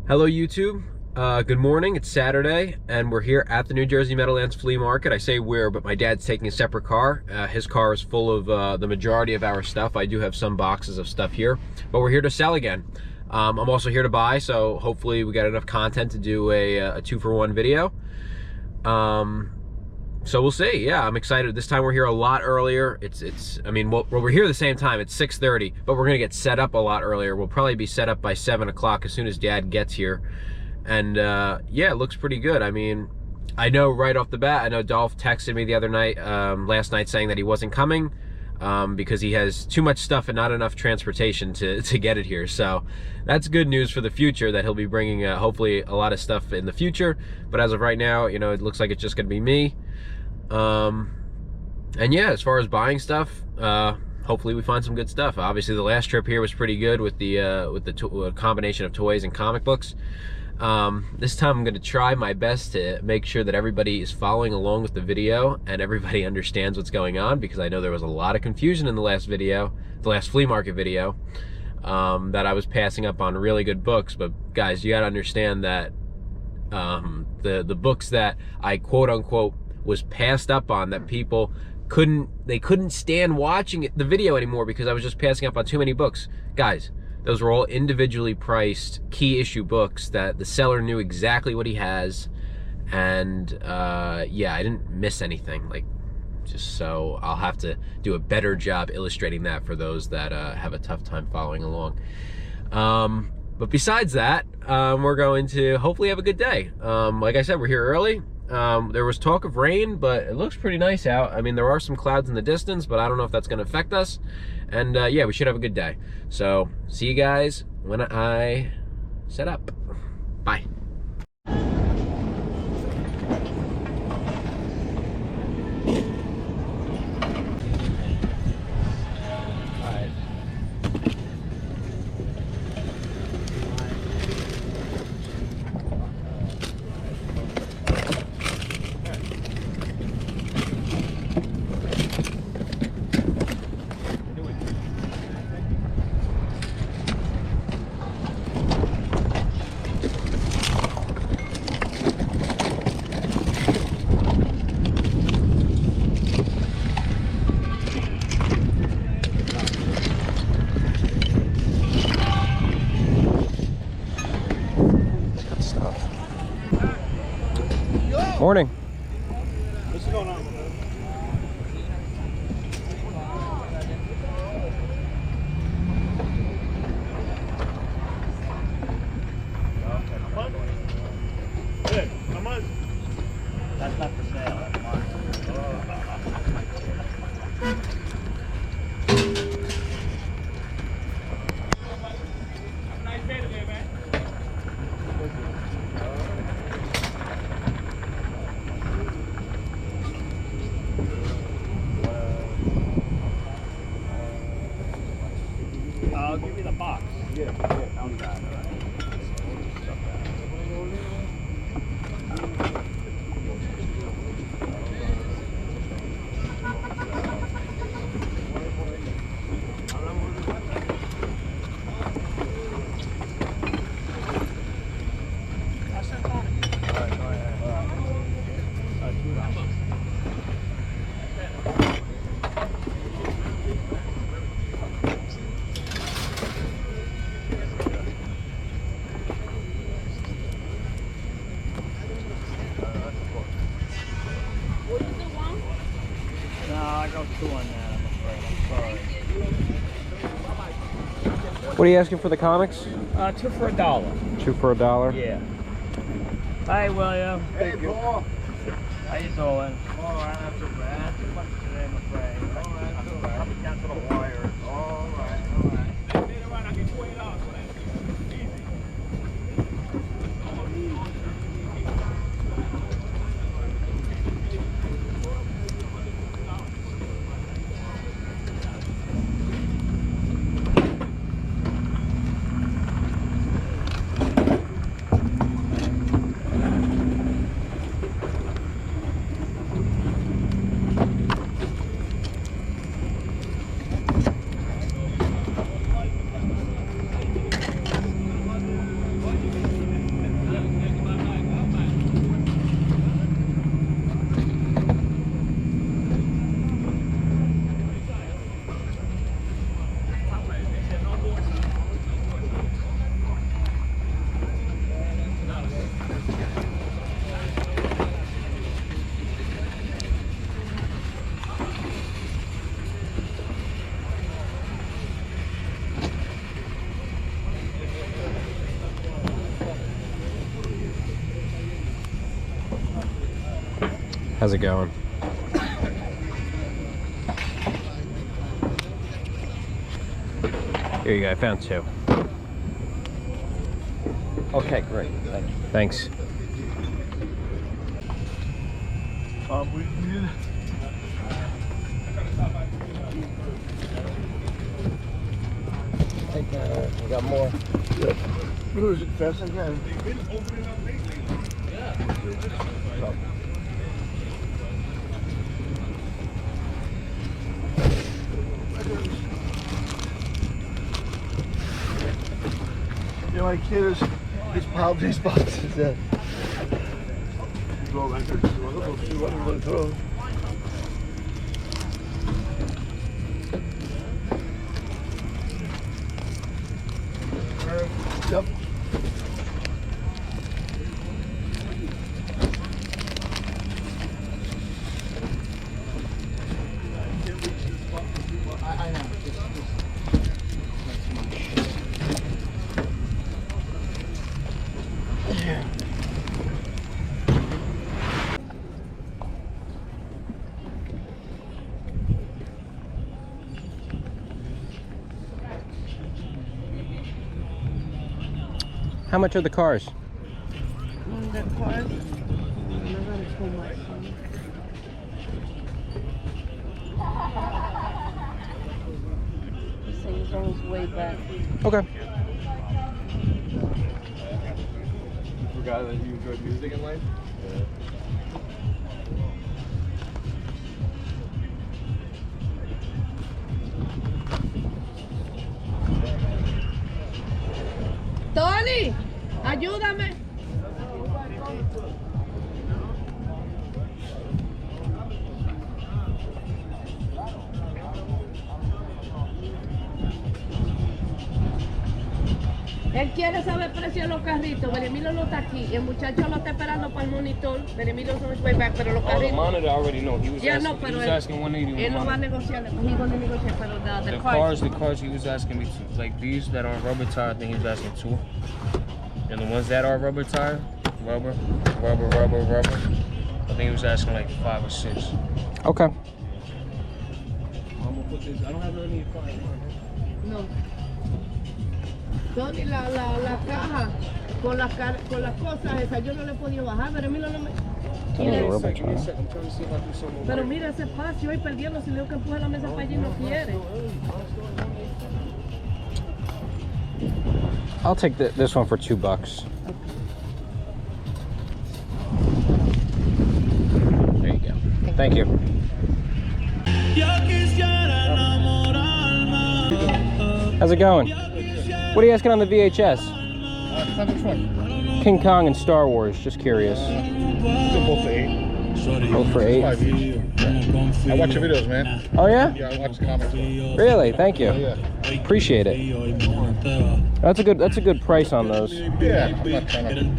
Hello YouTube, good morning. It's Saturday and we're here at the New Jersey Meadowlands flea market. I say we're, but my dad's taking a separate car. His car is full of the majority of our stuff. I do have some boxes of stuff here, but we're here to sell again. I'm also here to buy, so hopefully we got enough content to do a 2-for-1 video. So we'll see. Yeah, I'm excited. This time we're here a lot earlier. I mean, we're here at the same time. It's 6:30, but we're gonna get set up a lot earlier. We'll probably be set up by 7 o'clock as soon as Dad gets here. And yeah, it looks pretty good. I mean, I know right off the bat, I know Dolph texted me the other night, last night, saying that he wasn't coming because he has too much stuff and not enough transportation to get it here. So that's good news for the future, that he'll be bringing hopefully a lot of stuff in the future. But as of right now, you know, it looks like it's just gonna be me. And yeah, as far as buying stuff, hopefully we find some good stuff. Obviously the last trip here was pretty good with the combination of toys and comic books. This time I'm going to try my best to make sure that everybody is following along with the video and everybody understands what's going on, because I know there was a lot of confusion in the last video, the last flea market video, that I was passing up on really good books. But guys, you got to understand that the books that I quote unquote was passed up on, that people couldn't stand watching the video anymore because I was just passing up on too many books. Guys, those were all individually priced key issue books that the seller knew exactly what he has. And yeah, I didn't miss anything. Like, just so I'll have to do a better job illustrating that for those that have a tough time following along. But besides that, we're going to hopefully have a good day. Like I said, we're here early. There was talk of rain, but it looks pretty nice out. I mean, there are some clouds in the distance, but I don't know if that's going to affect us. And yeah, we should have a good day. So see you guys when I set up. Bye. Morning. What's going on? Good. How much? That's not for sale. That's mine. Nice day today, man. Give me the box. Yeah. How's that? I got 2 on that, I'm afraid. I'm sorry. What are you asking for the comics? 2 for $1. 2 for $1? Yeah. Hi, William. Thank you. How you doing? All right, not too bad. Too much today, I'm afraid. All right, not too bad. I'll be down to the wire. All right, all right. Later on, I'll get $20 for that. Easy. How's it going? Here you go, I found 2. Okay, great. Thank you. Thanks. We got more. Who's it fast again? Yeah, my kid is piled these boxes in. Go back there, see what I'm going to throw. Yep. I know. How much are the cars? The cars, never too much. This thing is on its way back. Okay. You forgot that you enjoyed music in life? Tony, ayúdame. Él quiere saber el precio de los carritos. Benemilo no está aquí. El muchacho lo está esperando para el monitor. Benemilo's on his way back, pero los Oh, the carritos. monitor I already know. He was Yeah, asking, no, he pero was asking 180 él no va a negociar. He's going to negotiate, pero the cars. The cars, he was asking me to, like these that are rubber tire, I think he was asking 2. And the ones that are rubber tire, rubber, I think he was asking like 5 or 6. Okay. I'm gonna put this, I don't have none of your cars. No. Tony, la caja con las cosas esas, yo no le he podido bajar, pero mira, no me... Give me a rubber Give me a tire. sec, I'm trying to see if I do something. Pero mira ese espacio ahí perdiendo, si le digo que empuje la mesa para allí no quiere. I'll take this one for $2. There you go. Thank you. How's it going? What are you asking on the VHS? King Kong and Star Wars, just curious. Both for 8. Both for 8? 5 each. I watch your videos, man. Oh yeah? Yeah, I watch the comics. Really? Thank you. Yeah. Appreciate it. That's a good price on those. Yeah, I'm not trying to. That's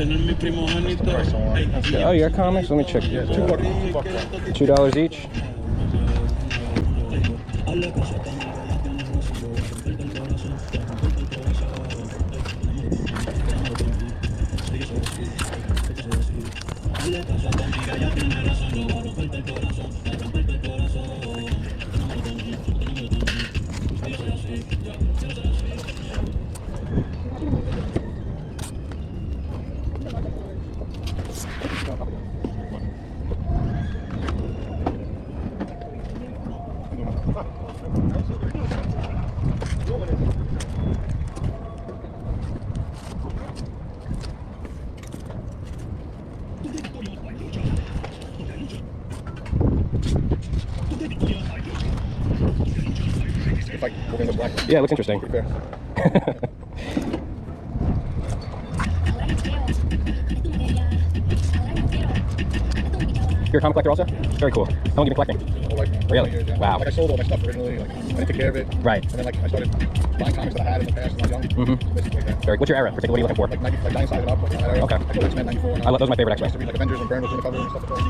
the price I want. That's good. Oh, your comics? Let me check. Yeah, $2. $2 each? It's like moving this black. Yeah, it looks interesting. Pretty fair. You're a comic collector also? Very cool. How long have you been collecting? Whole life. Really? Years, yeah. Wow. Like I sold all my stuff originally. Like I didn't take care of it. Right. And then like I started buying comics that I had in the past when I was young. Mm-hmm. Basically like that. Very. What's your era? Particularly, what are you looking for? Like 90, like 9 sided up. Like that era. Okay. I sold X-Men 94. And I love those are my favorite I used X-Men. to read like Avengers when Byrne was doing the cover and stuff. Like that.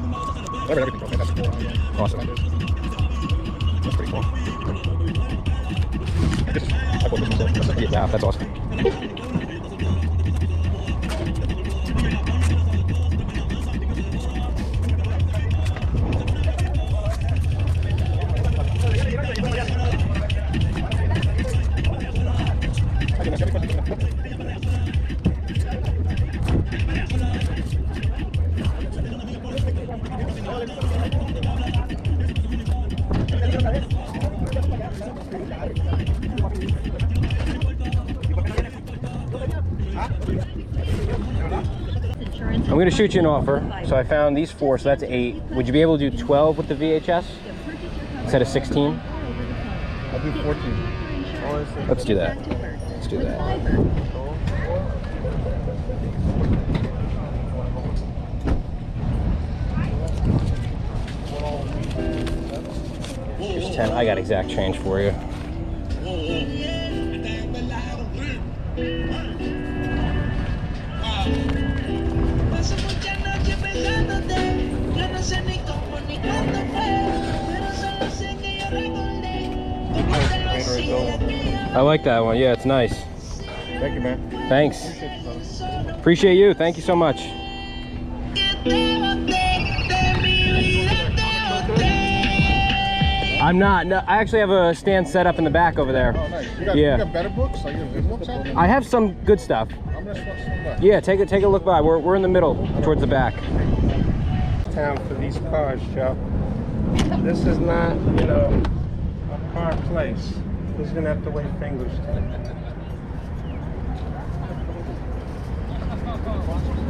I read everything from Fantastic Four. Awesome. Avengers. That's pretty cool. I bought this myself. Yeah, that's awesome. I'm going to shoot you an offer. So I found these 4, so that's 8. Would you be able to do 12 with the VHS instead of 16? I'll do 14. Let's do that. Let's do that. Here's 10. I got exact change for you. I like that one. Yeah, it's nice. Thank you, man. Thanks. Appreciate you. Thank you so much. I'm not. No, I actually have a stand set up in the back over there. Oh, nice. You got, Yeah. You got better books? Like your big books out there? I have some good stuff. I'm gonna switch some back. Yeah, take a look by. We're in the middle, towards the back. Town for these cars, Joe. This is not, you know, a car place. Who's gonna have to wait fingers to?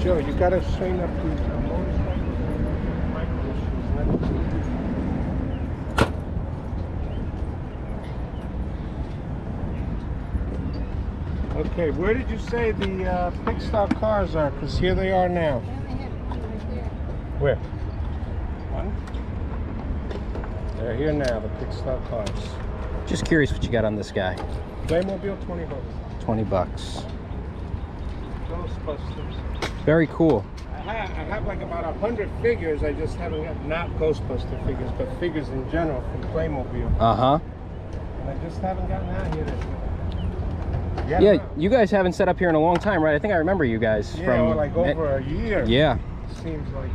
Joe, you gotta swing up these Okay, where did you say the Pixar cars are? Because here they are now. Where? One? They're here now, the Pixar cars. Just curious what you got on this guy. Playmobil, 20 bucks. 20 bucks. Ghostbusters. Very cool. I have like about 100 figures. I just haven't got, not Ghostbuster figures, but figures in general from Playmobil. Uh-huh. And I just haven't gotten out here. Yeah, you guys haven't set up here in a long time, right? I think I remember you guys Yeah, from... well, like over a year. Yeah. Seems like,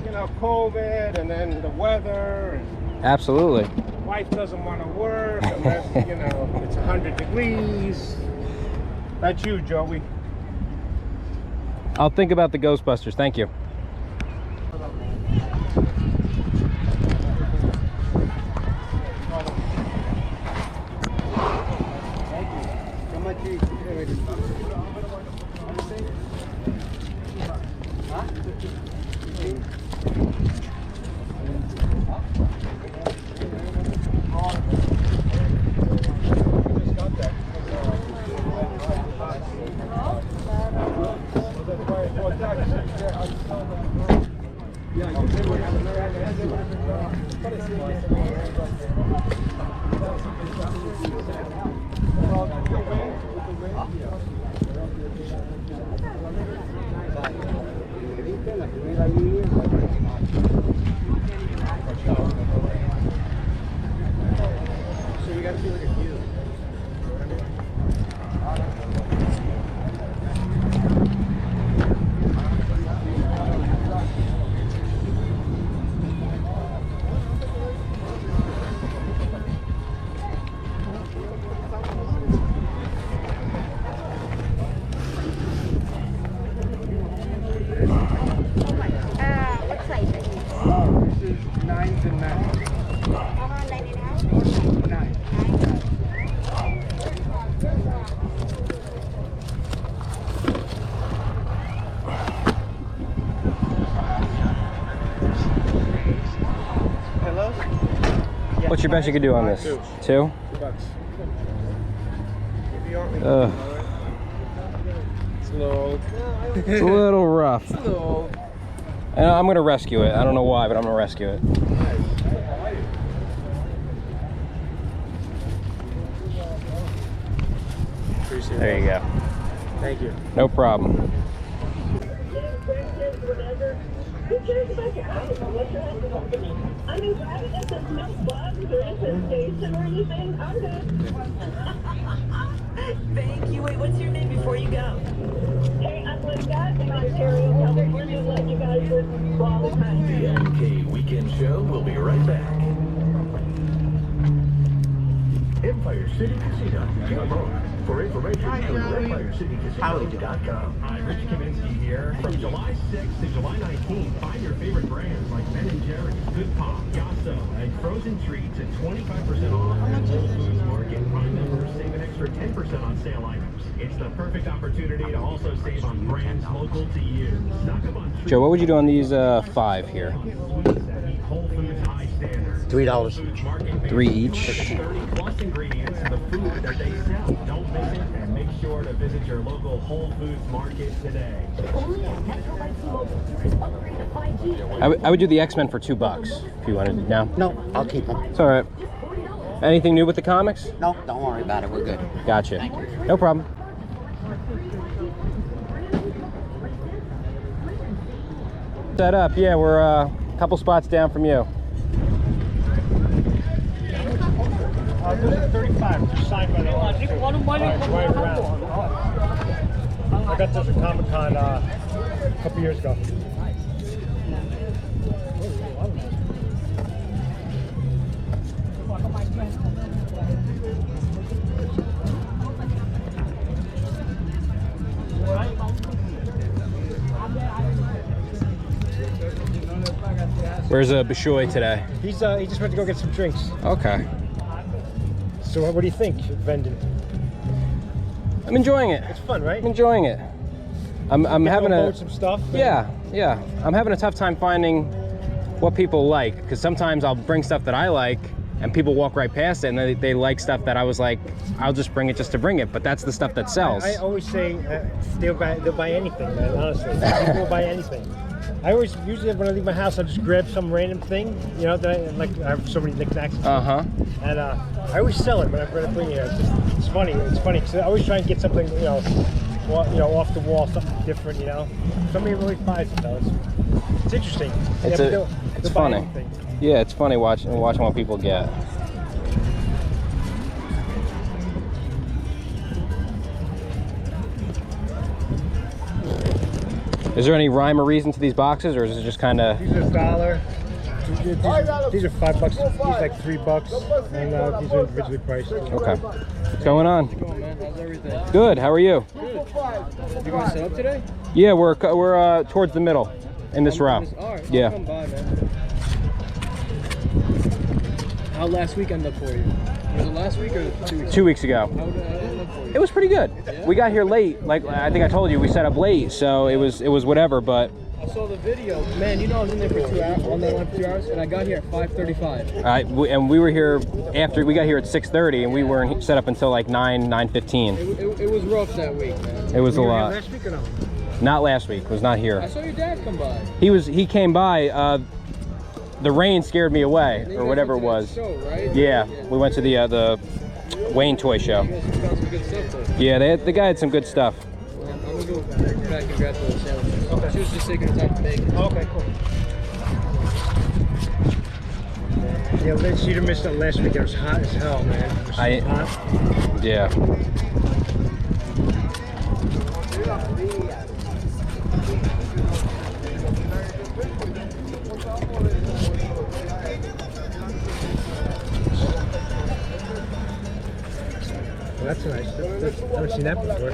you know, COVID and then the weather. And Absolutely. wife doesn't want to work unless, you know, it's 100 degrees. That's you, Joey. I'll think about the Ghostbusters. Thank you. What size are you? This is 9 to 9. How long are you now? 9. Hello? What's your best you could do on this? 2? $2. If you want me to, Ugh. it's a little. It's a little rough. It's a little. I'm gonna rescue it. I don't know why, but I'm gonna rescue it. Appreciate There you go. Thank you. No problem. Who cares about your house? What's your house company? I mean, private if there's no bugs or infestation or anything, I'm good. Thank you. Wait, what's your name before you go? Hey, I'm Linda in Ontario, California, like you guys do all the time. The MK Weekend Show will be right back. Empire City Casino. For information, go to EmpireCityCasino.com. Hi, Rich Kaminsky here. From July 6th to July 19th, find your favorite brands like Ben & Jerry's, Good Pop, Yasso, and Frozen Treats at 25% off at Whole Foods Market. Prime members save an extra for 10% on sale items. It's the perfect opportunity to also save on brands local to you. Stock up on Joe, what would you do on these 5 here? Whole Foods high standards. $3. 3 each. 30 plus ingredients in the food that they sell. Don't miss it, and make sure to visit your local Whole Foods market today. I would do the X-Men for $2 if you wanted. No? No, I'll keep them. It's all right. Anything new with the comics? No, don't worry about it. We're good. Gotcha. Thank you. No problem. Set up. Yeah, we're a couple spots down from you. This is 35, just signed by the officer. Right around. I got this at Comic-Con a couple years ago. Where's Bishoy today? He just went to go get some drinks. Okay. So what do you think, vending? I'm enjoying it. It's fun, right? I'm enjoying it. I'm having some stuff. Yeah. I'm having a tough time finding what people like, because sometimes I'll bring stuff that I like and people walk right past it and they like stuff that I was like, I'll just bring it just to bring it, but that's the stuff that sells. I always say they'll buy anything, man, honestly. People will buy anything. I always, usually when I leave my house, I just grab some random thing, you know, that I have so many knickknacks. And I always sell it when I bring it here. It's funny because I always try and get something, you know, off the wall, something different, you know. Somebody really buys it though. It's interesting. It's funny. Yeah, it's funny watching what people get. Is there any rhyme or reason to these boxes, or is it just kind of? These are $1. These are $5. These are like $3, and these are individually priced. Okay. What's going on? How's it going, man? How's everything? Good. How are you? Good. You going to set up today? Yeah, we're towards the middle in this row. All right. Yeah. Come by, man. How last week end up for you? Was it last week or 2 weeks? 2 weeks ago. How did it end up for you? It was pretty good. Yeah? We got here late. Like I think I told you, we set up late, so it was whatever. But I saw the video. Man, you know I was in there for 2 hours, on that line for 2 hours, and I got here at 5:35. and we were here after we got here at 6:30, and we weren't set up until like 9:15. It was rough that week, man. It was a lot. Last week or no? Not last week. Was not here. I saw your dad come by. He came by. The rain scared me away, or whatever it was. Show, right? Yeah, we went to the Wayne toy show. You guys found some good stuff there. Yeah, the guy had some good stuff. Well, I'm gonna go back and grab those sandwiches. Okay. She was just taking her time to make it. Okay, cool. Yeah, Liz, you'd have missed it last week. It was hot as hell, man. It was so hot. Yeah. Well, that's nice. I haven't seen that before.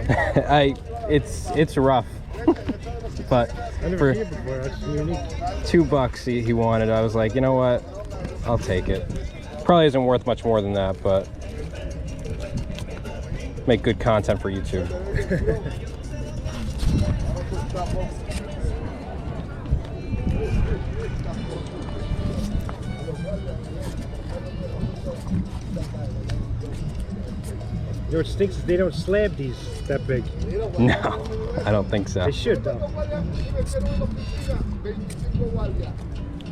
It's rough, but I never seen it before. That's unique. $2 he wanted. I was like, you know what? I'll take it. Probably isn't worth much more than that, but make good content for YouTube. You know what stinks is they don't slab these that big. No, I don't think so. They should though.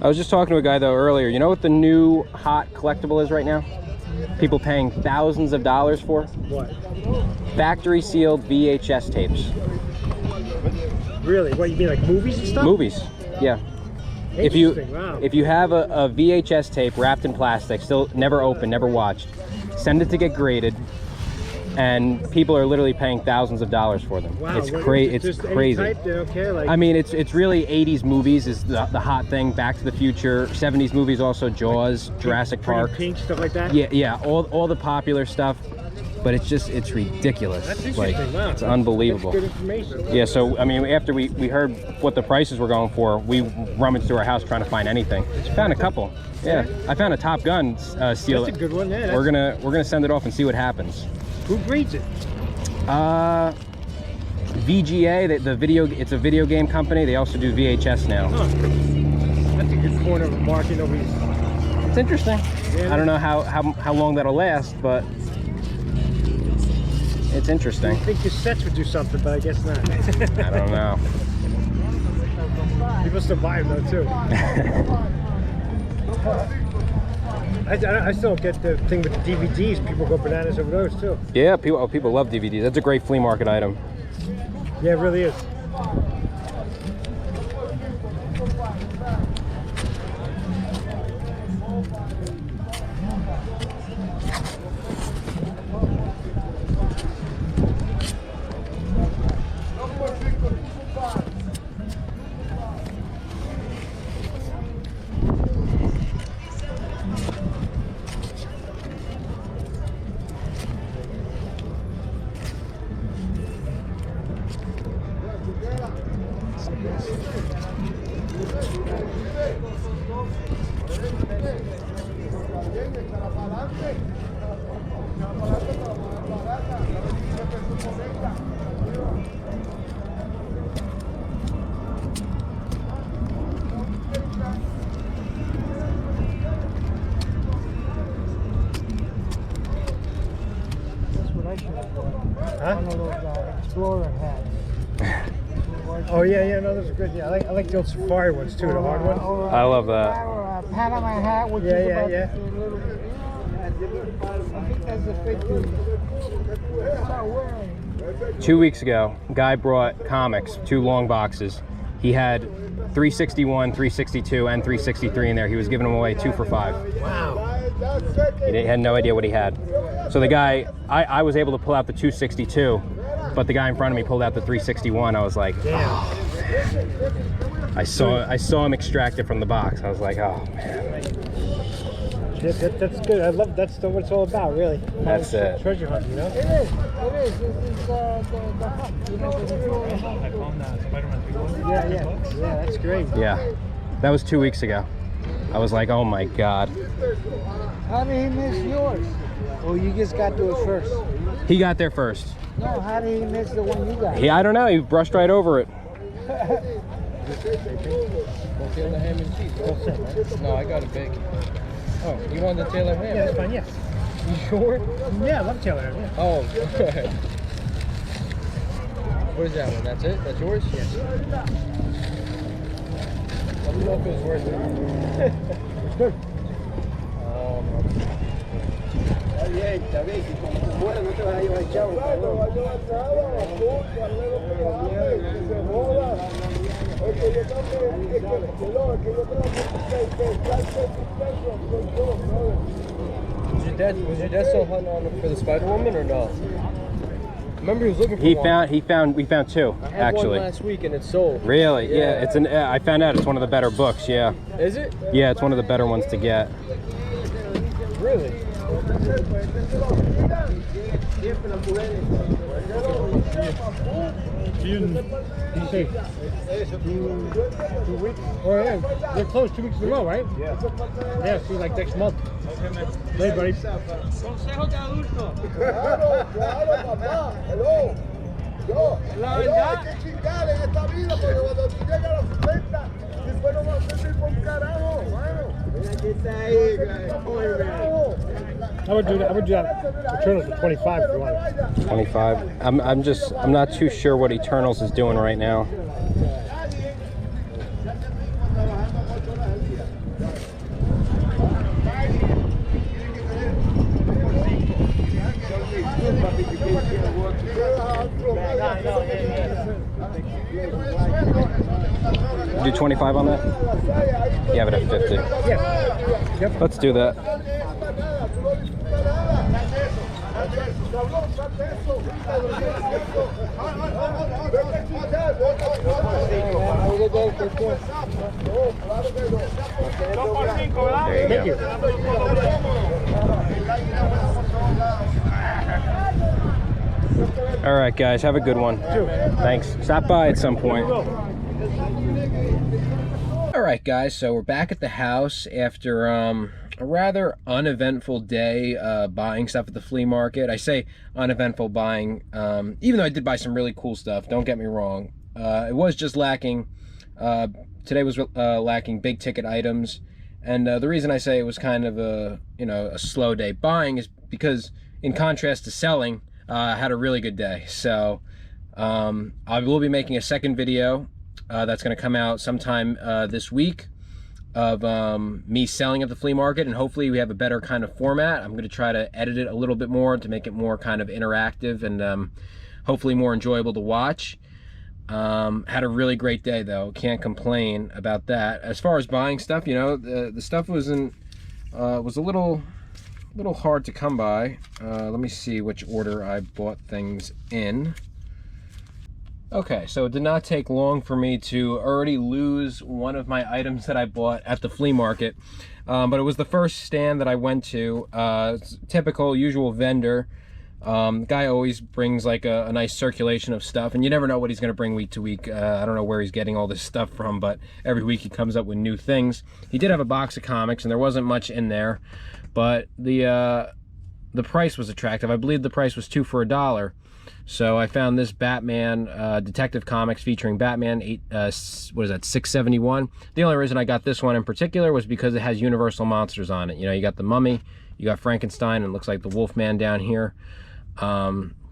I was just talking to a guy though earlier. You know what the new hot collectible is right now? People paying thousands of dollars for? What? Factory sealed VHS tapes. Really? What, you mean like movies and stuff? Movies, yeah. Wow. If you have a VHS tape wrapped in plastic, still never opened, never watched, send it to get graded, and people are literally paying thousands of dollars for them. Wow, It's crazy. It's crazy. Any type, they don't care, like, I mean, it's really 80s movies is the hot thing. Back to the Future. 70s movies also. Jaws, like Jurassic Park. Pink, stuff like that. Yeah. All the popular stuff. But it's ridiculous. That's like, interesting. Wow. It's unbelievable. That's good information. Yeah, so I mean, after we heard what the prices were going for, we rummaged through our house trying to find anything. Found a couple. Yeah, I found a Top Gun seal. That's a good one. Yeah. We're gonna send it off and see what happens. Who breeds it? VGA, the video, it's a video game company. They also do VHS now. Huh. That's a good corner of a market. Nobody's. It's interesting. Yeah. I don't know how long that'll last, but it's interesting. I think cassettes would do something, but I guess not. I don't know. People still buy them though too. I still don't get the thing with the DVDs. People go bananas over those too. Yeah, people love DVDs. That's a great flea market item. Yeah, it really is. Huh? One of those Explorer hats. Oh yeah, no, those are good. Yeah, I like the old safari ones too, the hard ones. I love that. Or a Panama hat, which is about a little. I think that's the fake thing. Start wearing. 2 weeks ago, guy brought comics, 2 long boxes. He had 361, 362, and 363 in there. He was giving them away 2 for $5. Wow. He had no idea what he had. So the guy, I was able to pull out the 262, but the guy in front of me pulled out the 361. I was like, oh, man. I saw him extract it from the box. I was like, oh man. That's good. I love that's what it's all about, really. That's it. Treasure hunt, you know. It is. This is the hunt. You know, the hunt. I found that Spider-Man 3. Yeah, that's great. Yeah, that was 2 weeks ago. I was like, oh my god. How did he miss yours? Oh, you just got to it first. He got there first. No, how did he miss the one you got? I don't know. He brushed right over it. Taylor ham and cheese. No, I got a bacon. Oh, you want the Taylor ham? Yeah, that's fine. Yeah. You sure? Yeah, I love Taylor ham. Yeah. Oh. What is that one? That's it? That's yours? Yes. Let me know if it was worth it. It's good. Was your dad still hunting on for the Spider Woman or no? Remember he was looking for one. We found 2 I had actually. one last week and it sold. Really? Yeah. It's I found out it's one of the better books. Yeah. Is it? Yeah, it's one of the better ones to get. Really? You say 2 weeks? Oh yeah, they're closed 2 weeks in a row, right? Yeah. Yeah, see like next month. Hey, buddy. Consejo de adulto. Claro, papá. Hello. Yo, hay que chingar en esta vida porque cuando tú llegas a los 70, después no vas a servir por un carajo, bueno. I would do that. Eternals at 25 if you want. 25. I'm not too sure what Eternals is doing right now. Do 25 on that? Yeah, but at 50. Yeah. Yep. Let's do that. There you go. All right, guys, have a good one. Thanks. Stop by at some point. All right, guys, so we're back at the house after a rather uneventful day buying stuff at the flea market. I say uneventful buying, even though I did buy some really cool stuff, don't get me wrong. It was just lacking, today was lacking big ticket items. And the reason I say it was kind of a, you know, a slow day buying is because in contrast to selling, I had a really good day. So I will be making a second video that's going to come out sometime this week of me selling at the flea market, and hopefully we have a better kind of format. I'm going to try to edit it a little bit more to make it more kind of interactive and hopefully more enjoyable to watch. Had a really great day though, can't complain about that. As far as buying stuff, you know, the stuff was a little hard to come by. Let me see which order I bought things in. Okay, so it did not take long for me to already lose one of my items that I bought at the flea market, but it was the first stand that I went to. Typical, usual vendor. The guy always brings like a nice circulation of stuff, and you never know what he's going to bring week to week. I don't know where he's getting all this stuff from, but every week he comes up with new things. He did have a box of comics, and there wasn't much in there, but the price was attractive. I believe the price was 2 for $1. So I found this Batman Detective Comics featuring Batman, what is that, $6.71. The only reason I got this one in particular was because it has Universal monsters on it. You know, you got the Mummy, you got Frankenstein, and it looks like the Wolfman down here.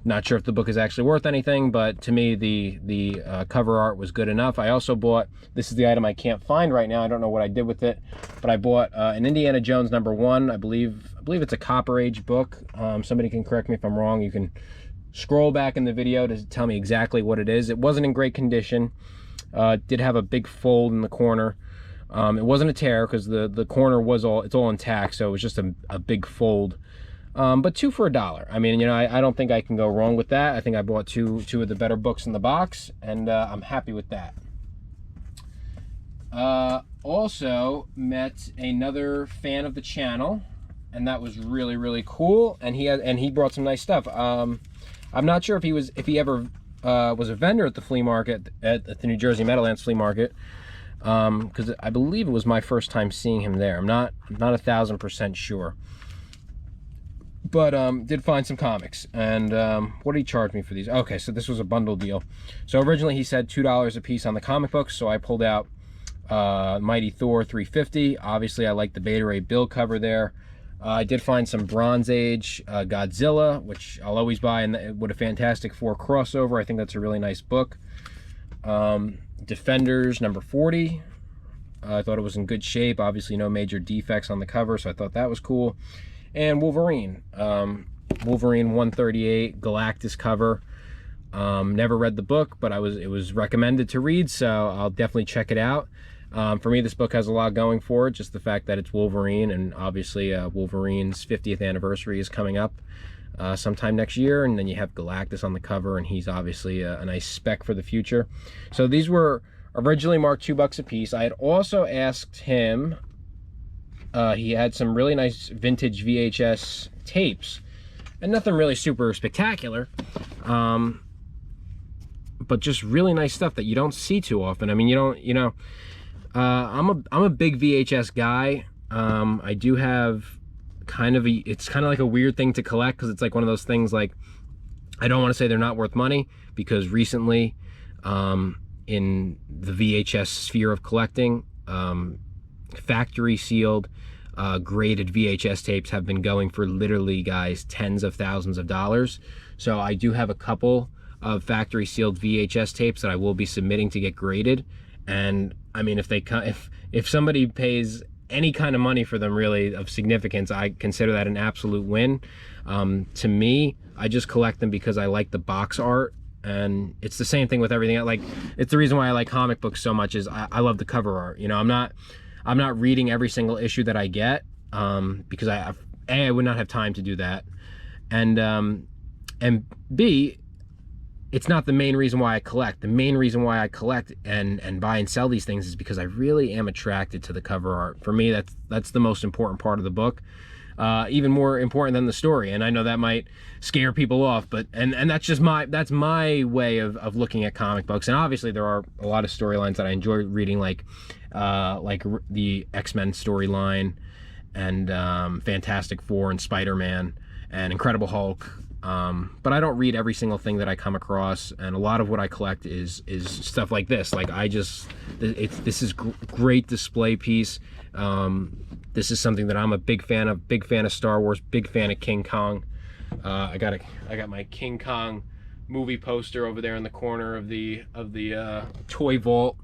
Not sure if the book is actually worth anything, but to me the cover art was good enough. I also bought, this is the item I can't find right now, I don't know what I did with it, but I bought an Indiana Jones #1. I believe it's a Copper Age book. Somebody can correct me if I'm wrong. You can scroll back in the video to tell me exactly what it is. It wasn't in great condition. It did have a big fold in the corner. It wasn't a tear because the corner was all intact, so it was just a big fold. But 2 for $1. I mean, you know, I don't think I can go wrong with that. I think I bought two of the better books in the box, and I'm happy with that. Also met another fan of the channel, and that was really, really cool. And he brought some nice stuff. I'm not sure if he ever was a vendor at the flea market, at the New Jersey Meadowlands flea market, because I believe it was my first time seeing him there. I'm not 1000% sure. But did find some comics. And what did he charge me for these? Okay, so this was a bundle deal. So originally he said $2 a piece on the comic books, so I pulled out Mighty Thor 350. Obviously I like the Beta Ray Bill cover there. I did find some Bronze Age Godzilla, which I'll always buy, and with a Fantastic Four crossover. I think that's a really nice book. Defenders #40. I thought it was in good shape. Obviously no major defects on the cover, so I thought that was cool. And Wolverine. Wolverine 138 Galactus cover. Never read the book, but it was recommended to read, so I'll definitely check it out. For me, this book has a lot going for it, just the fact that it's Wolverine, and obviously Wolverine's 50th anniversary is coming up sometime next year, and then you have Galactus on the cover, and he's obviously a nice spec for the future. So these were originally marked $2 a piece. I had also asked him, he had some really nice vintage VHS tapes, and nothing really super spectacular, but just really nice stuff that you don't see too often. I mean, you know, I'm a big VHS guy. I do have it's kind of like a weird thing to collect, because it's like one of those things, like, I don't want to say they're not worth money, because recently in the VHS sphere of collecting, factory sealed graded VHS tapes have been going for literally, guys, tens of thousands of dollars. So I do have a couple of factory sealed VHS tapes that I will be submitting to get graded. And I mean, if somebody pays any kind of money for them, really, of significance, I consider that an absolute win. To me, I just collect them because I like the box art, and it's the same thing with everything. It's the reason why I like comic books so much, is I love the cover art. You know, I'm not reading every single issue that I get, because I would not have time to do that, and B, it's not the main reason why I collect. The main reason why I collect and buy and sell these things is because I really am attracted to the cover art. For me, that's the most important part of the book, even more important than the story. And I know that might scare people off, but and that's just that's my way of looking at comic books. And obviously there are a lot of storylines that I enjoy reading, like the X-Men storyline, and Fantastic Four and Spider-Man and Incredible Hulk. But I don't read every single thing that I come across, and a lot of what I collect is stuff like this. Like this is great display piece. This is something that I'm a big fan of Star Wars, big fan of King Kong. I got my King Kong movie poster over there in the corner of the toy vault.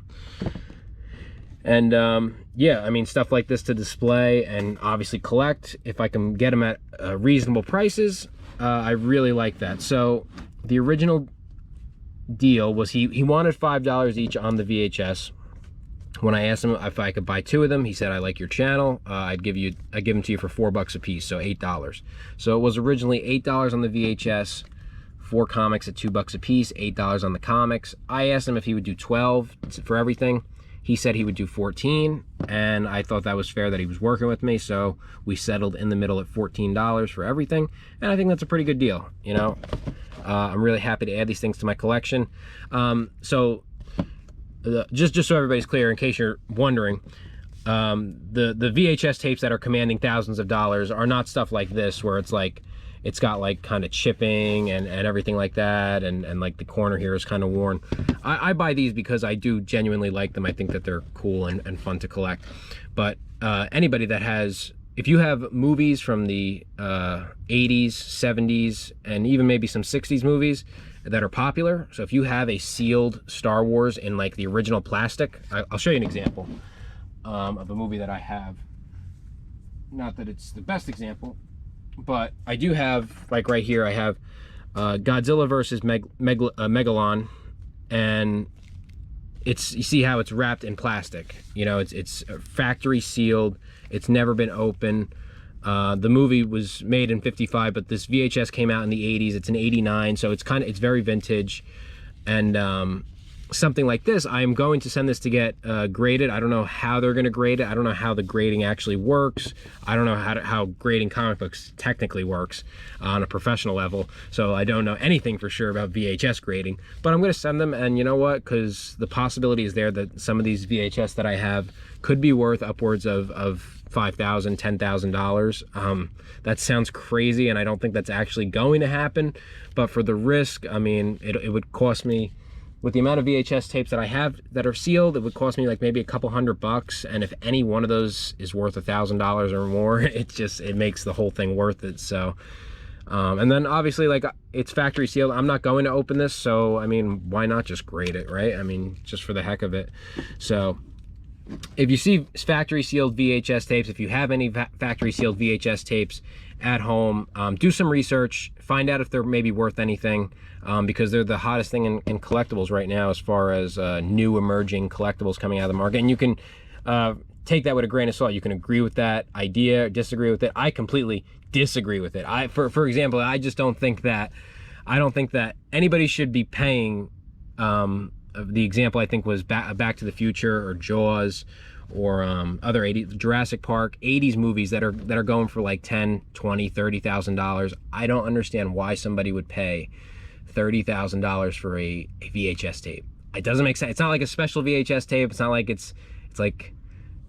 And yeah, I mean, stuff like this to display and obviously collect if I can get them at reasonable prices. I really like that. So the original deal was he wanted $5 each on the VHS. When I asked him if I could buy 2 of them, he said, "I like your channel. I'd give them to you for $4 a piece, so $8." So it was originally $8 on the VHS, 4 comics at $2 a piece, $8 on the comics. I asked him if he would do 12 for everything. He said he would do 14, and I thought that was fair that he was working with me, so we settled in the middle at $14 for everything, and I think that's a pretty good deal, you know. I'm really happy to add these things to my collection. Just so everybody's clear, in case you're wondering, the VHS tapes that are commanding thousands of dollars are not stuff like this, where it's like, it's got like kind of chipping and everything like that, and like the corner here is kind of worn. I buy these because I do genuinely like them. I think that they're cool and fun to collect. But anybody that has, if you have movies from the 80s, 70s, and even maybe some 60s movies that are popular, so if you have a sealed Star Wars in like the original plastic, I'll show you an example of a movie that I have. Not that it's the best example, but I do have, like right here, I have Godzilla versus Megalon, and it's, you see how it's wrapped in plastic. You know, it's factory sealed. It's never been open. The movie was made in '55, but this VHS came out in the '80s. It's an '89, so it's very vintage. And something like this, I am going to send this to get graded. I don't know how they're going to grade it. I don't know how the grading actually works. I don't know how grading comic books technically works on a professional level. So I don't know anything for sure about VHS grading. But I'm going to send them, and you know what? Because the possibility is there that some of these VHS that I have could be worth upwards of $5,000, $10,000. That sounds crazy, and I don't think that's actually going to happen. But for the risk, I mean, it would cost me, with the amount of VHS tapes that I have that are sealed, it would cost me like maybe a couple $100. And if any one of those is worth $1,000 or more, it makes the whole thing worth it. So, and then obviously, like, it's factory sealed. I'm not going to open this, so I mean, why not just grade it, right? I mean, just for the heck of it. So if you see factory sealed VHS tapes, if you have any factory sealed VHS tapes at home, do some research, find out if they're maybe worth anything, because they're the hottest thing in collectibles right now, as far as new emerging collectibles coming out of the market. And you can take that with a grain of salt. You can agree with that idea, disagree with it. I completely disagree with it. For example, I just don't think that, anybody should be paying, the example I think was Back to the Future or Jaws, or other Jurassic Park 80s movies that are going for like $10,000, $20,000, $30,000. I don't understand why somebody would pay $30,000 for a VHS tape. It doesn't make sense. It's not like a special VHS tape. It's not like it's like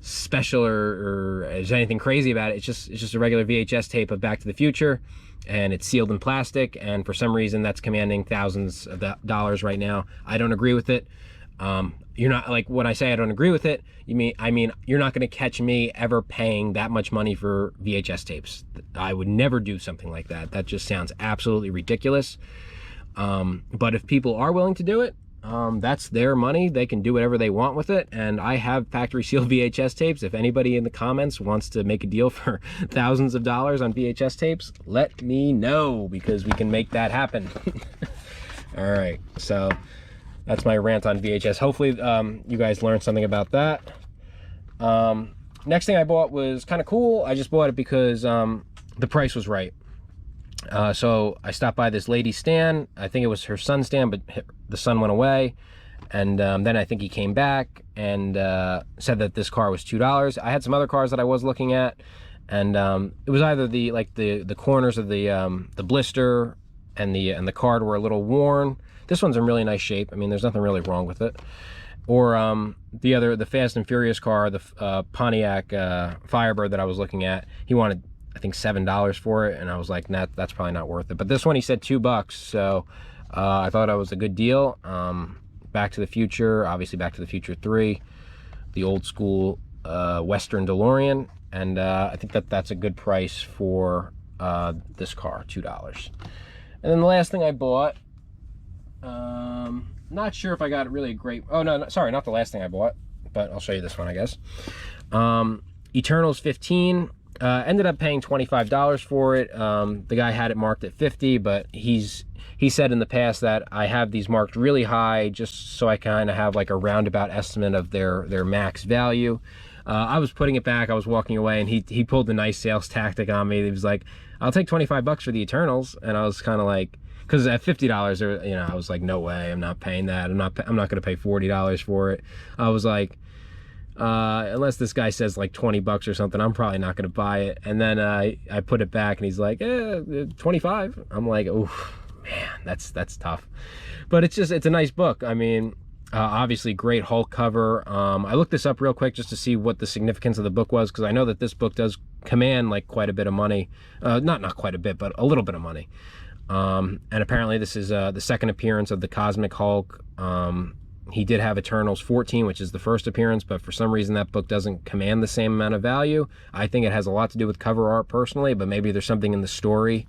special or there's anything crazy about it. It's just a regular VHS tape of Back to the Future, and it's sealed in plastic, and for some reason that's commanding thousands of dollars right now. I don't agree with it. You're not, like, when I say I don't agree with it, I mean you're not going to catch me ever paying that much money for VHS tapes. I would never do something like that. That just sounds absolutely ridiculous. But if people are willing to do it, that's their money. They can do whatever they want with it. And I have factory sealed VHS tapes. If anybody in the comments wants to make a deal for thousands of dollars on VHS tapes, let me know, because we can make that happen. All right, so that's my rant on VHS. Hopefully you guys learned something about that. Next thing I bought was kind of cool. I just bought it because the price was right. So I stopped by this lady's stand. I think it was her son's stand, but the son went away. And then I think he came back and said that this car was $2. I had some other cars that I was looking at, and it was either the corners of the blister and the card were a little worn. This one's in really nice shape. I mean, there's nothing really wrong with it. or the Fast and Furious car, the Pontiac Firebird that I was looking at. He wanted, I think, $7 for it, and I was like, nah, that's probably not worth it. But this one he said $2, so I thought it was a good deal. Back to the Future, obviously Back to the Future 3, the old school Western DeLorean, and I think that's a good price for this car, $2. And then the last thing I bought, not sure if I got really great, oh no, sorry, not the last thing I bought, but I'll show you this one, I guess. Eternals 15, ended up paying $25 for it. The guy had it marked at 50, but he said in the past that I have these marked really high just so I kind of have like a roundabout estimate of their max value. I was putting it back, I was walking away, and he pulled a nice sales tactic on me. He was like, I'll take $25 for the Eternals, and I was kind of like, because at $50, you know, I was like, no way, I'm not paying that. I'm not going to pay $40 for it. I was like, unless this guy says like $20 or something, I'm probably not going to buy it. And then I put it back, and he's like, 25. I'm like, oh man, that's tough. But it's a nice book. I mean, obviously great Hulk cover. I looked this up real quick just to see what the significance of the book was, because I know that this book does command like quite a bit of money. Not quite a bit, but a little bit of money. And apparently this is the second appearance of the Cosmic Hulk. He did have Eternals 14, which is the first appearance, but for some reason that book doesn't command the same amount of value. I think it has a lot to do with cover art personally, but maybe there's something in the story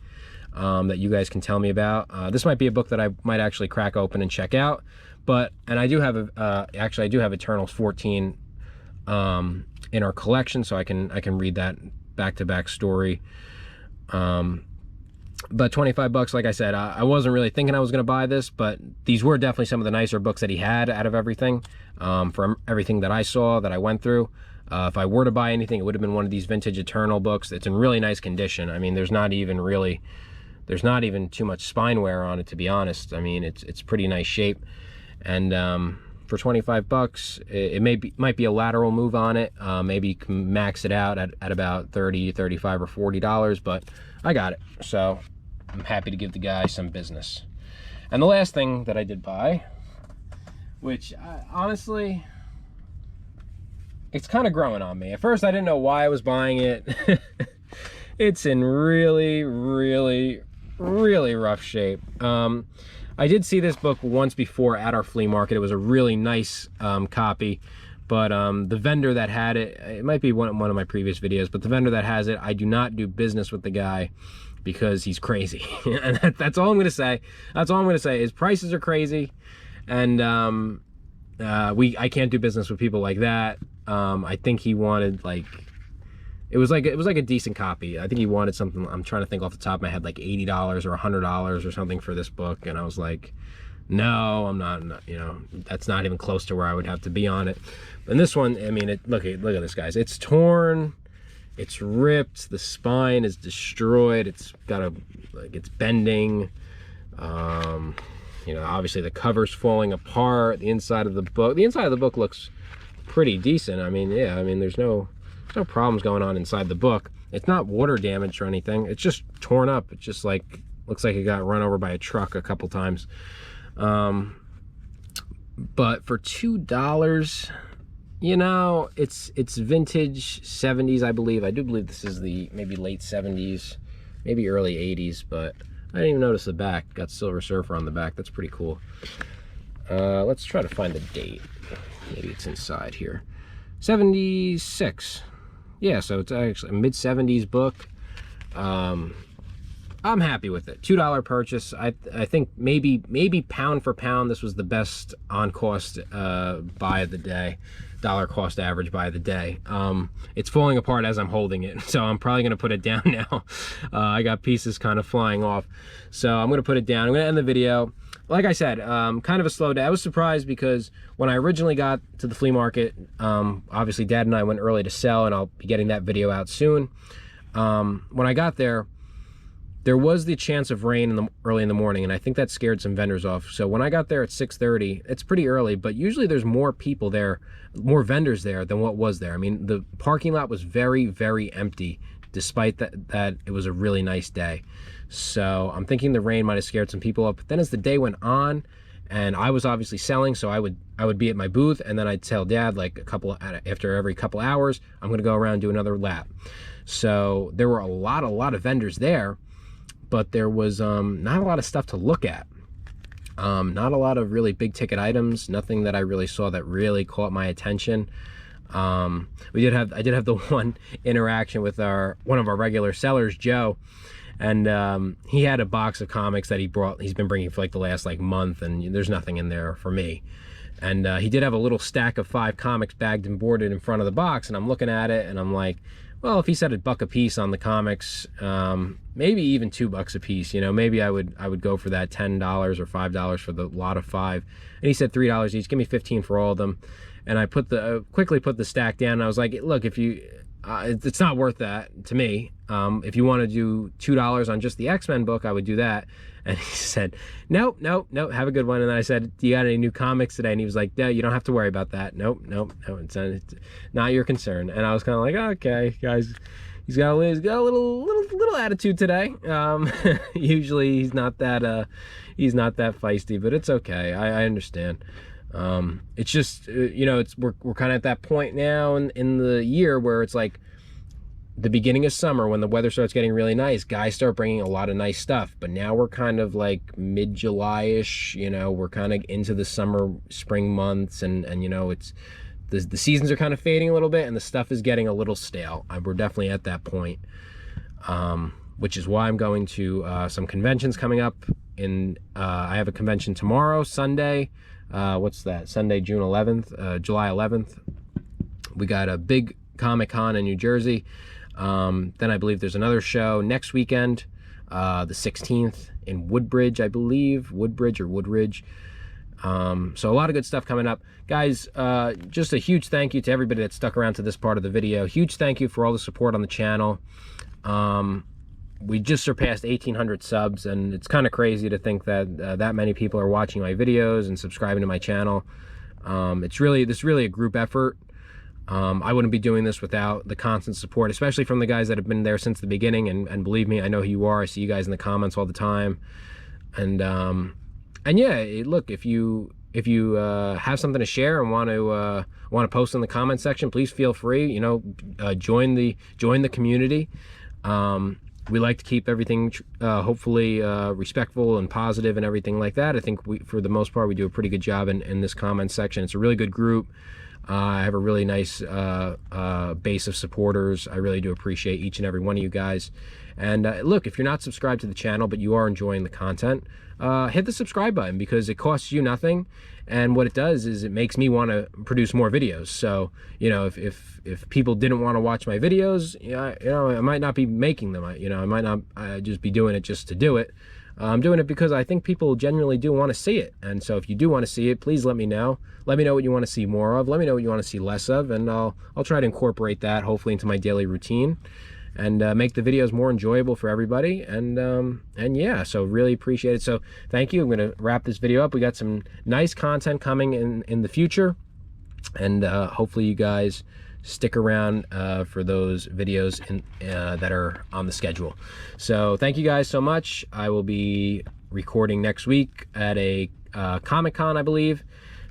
that you guys can tell me about. This might be a book that I might actually crack open and check out. And I do have actually I do have Eternals 14 in our collection, so I can read that back-to-back story. But $25, like I said, I wasn't really thinking I was going to buy this, but these were definitely some of the nicer books that he had out of everything, from everything that I saw, that I went through. If I were to buy anything, it would have been one of these vintage Eternal books. It's in really nice condition. I mean, there's not even too much spine wear on it, to be honest. I mean, it's pretty nice shape. And for $25, it might be a lateral move on it. Maybe you can max it out at about $30, $35, or $40, but I got it. So I'm happy to give the guy some business. And the last thing that I did buy, which honestly, it's kind of growing on me. At first, I didn't know why I was buying it. It's in really, really, really rough shape. I did see this book once before at our flea market. It was a really nice copy, but the vendor that had it, it might be one of my previous videos, but the vendor that has it, I do not do business with the guy because he's crazy. And that's all I'm going to say. That's all I'm going to say. His prices are crazy, and I can't do business with people like that. I think he wanted like, it was like a decent copy. I think he wanted something, I'm trying to think off the top of my head, like $80 or $100 or something for this book, and I was like, no, I'm not, you know, that's not even close to where I would have to be on it. And this one, I mean, look at this, guys. It's torn, it's ripped, the spine is destroyed, it's got it's bending. You know, obviously the cover's falling apart. The inside of the book looks pretty decent. I mean, yeah, I mean, there's no problems going on inside the book. It's not water damaged or anything. It's just torn up. It's just like, looks like it got run over by a truck a couple times. But for $2, you know, it's vintage 70s, I believe. I do believe this is the maybe late 70s, maybe early 80s, but I didn't even notice the back. Got Silver Surfer on the back. That's pretty cool. Let's try to find the date. Maybe it's inside here. 76. Yeah, so it's actually a mid-70s book. I'm happy with it. $2 purchase. I think maybe pound for pound, this was the best on cost buy of the day. Dollar cost average buy of the day. It's falling apart as I'm holding it, so I'm probably gonna put it down now. I got pieces kind of flying off, so I'm gonna put it down. I'm gonna end the video. Like I said, kind of a slow day. I was surprised because when I originally got to the flea market, obviously Dad and I went early to sell, and I'll be getting that video out soon. When I got there was the chance of rain early in the morning, and I think that scared some vendors off. So when I got there at 6:30, it's pretty early, but usually there's more people there, more vendors there than what was there. I mean, the parking lot was very, very empty, despite that it was a really nice day. So I'm thinking the rain might have scared some people up. But then as the day went on and I was obviously selling, so I would be at my booth, and then I'd tell Dad, like, after every couple hours, I'm gonna go around and do another lap. So there were a lot of vendors there, but there was not a lot of stuff to look at. Not a lot of really big ticket items, nothing that I really saw that really caught my attention. I did have the one interaction with one of our regular sellers, Joe, and he had a box of comics that he's been bringing for like the last like month, and there's nothing in there for me. And he did have a little stack of 5 comics bagged and boarded in front of the box, and I'm looking at it and I'm like, well, if he said $1 a piece on the comics, maybe even $2 a piece, you know, maybe I would go for that $10 or $5 for the lot of 5. And he said $3 each, give me 15 for all of them. And I quickly put the stack down, and I was like, look, if you, it's not worth that to me. If you want to do $2 on just the X-Men book, I would do that. And he said, nope, have a good one. And then I said, do you got any new comics today? And he was like, no, you don't have to worry about that. Nope, it's not your concern. And I was kind of like, okay, guys, he's got a little attitude today. Usually he's not that feisty, but it's okay. I understand. It's just, you know, we're kind of at that point now in the year where it's like the beginning of summer, when the weather starts getting really nice, guys start bringing a lot of nice stuff. But now we're kind of like mid-July-ish, you know, we're kind of into the spring months, and you know, it's the seasons are kind of fading a little bit, and the stuff is getting a little stale. We're definitely at that point, which is why I'm going to some conventions coming up. I have a convention tomorrow, Sunday. What's that? Sunday, July 11th. We got a big Comic-Con in New Jersey. Then I believe there's another show next weekend, the 16th in Woodbridge, I believe. Woodbridge or Woodridge. So a lot of good stuff coming up. Guys, just a huge thank you to everybody that stuck around to this part of the video. Huge thank you for all the support on the channel. We just surpassed 1,800 subs, and it's kind of crazy to think that that many people are watching my videos and subscribing to my channel. This is really a group effort. I wouldn't be doing this without the constant support, especially from the guys that have been there since the beginning. And believe me, I know who you are. I see you guys in the comments all the time. And yeah, look, if you have something to share and want to post in the comment section, please feel free. You know, join the community. We like to keep everything hopefully respectful and positive and everything like that. I think for the most part, we do a pretty good job in this comment section. It's a really good group. I have a really nice base of supporters. I really do appreciate each and every one of you guys. And look, if you're not subscribed to the channel but you are enjoying the content, hit the subscribe button, because it costs you nothing, and what it does is it makes me want to produce more videos. So, you know, if people didn't want to watch my videos, you know, I might not be making them. You know, I might not just be doing it just to do it. I'm doing it because I think people genuinely do want to see it. And so if you do want to see it, please let me know. Let me know what you want to see more of. Let me know what you want to see less of, and I'll try to incorporate that hopefully into my daily routine, and make the videos more enjoyable for everybody. And yeah, so really appreciate it. So thank you. I'm going to wrap this video up. We got some nice content coming in the future, and hopefully you guys stick around for those videos that are on the schedule. So thank you guys so much. I will be recording next week at a Comic-Con, I believe.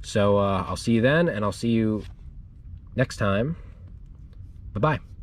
So I'll see you then, and I'll see you next time. Bye-bye.